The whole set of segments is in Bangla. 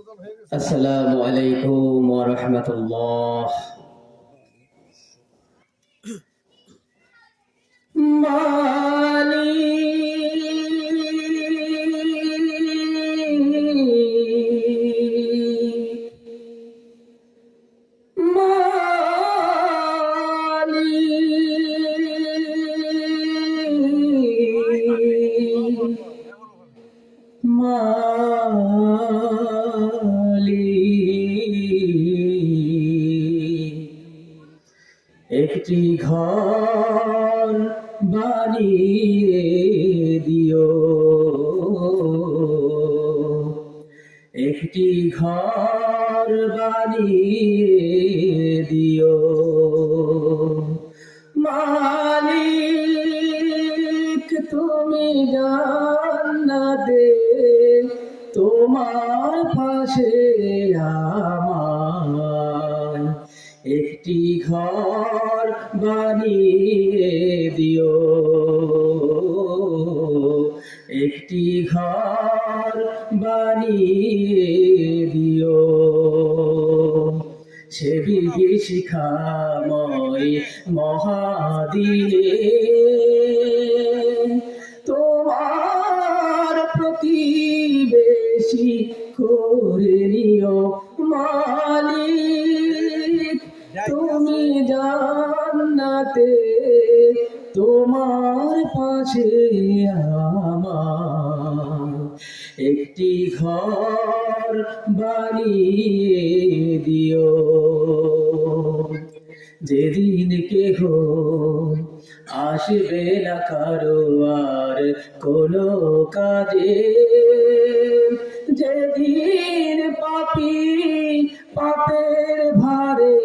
আসসালামু আলাইকুম ওয়া রাহমাতুল্লাহ। মালি একটি ঘর বানিয়ে দিও, একটি ঘর বানিয়ে দিও। মালিক তুমি জান্নাতে তোমার পাশে আমার একটি ঘর বানিয়ে দিও, একটি ঘর বানিয়ে দিও। সে বিভীষিকাময় মহাদিনে তোমার প্রতিবেশী করে নিও। মালিক তুমি জান্নাতে তোমার পাশে আমার একটি ঘর বানিয়ে দিও। যেদিন কেহ আসবে না কারো আর কোনো কাজে, যেদিন পাপী পাপের ভারে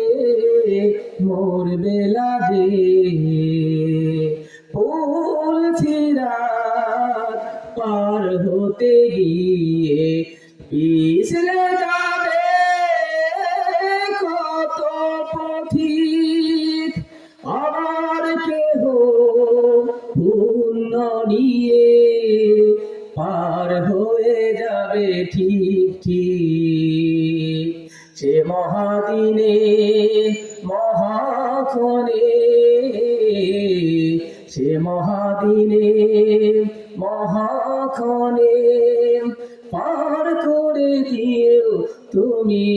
মরবে লাজে, ফুল সিরাত পার হতে গিয়ে পিছলে যাবে কত পথিক। আবার কেহ পুণ্য নিয়ে পার হয়ে যাবে ঠিক ঠিক। সে মহাদিনে মহাক্ষণে, সে মহাদিনে মহাক্ষণে পার করে দিও তুমি।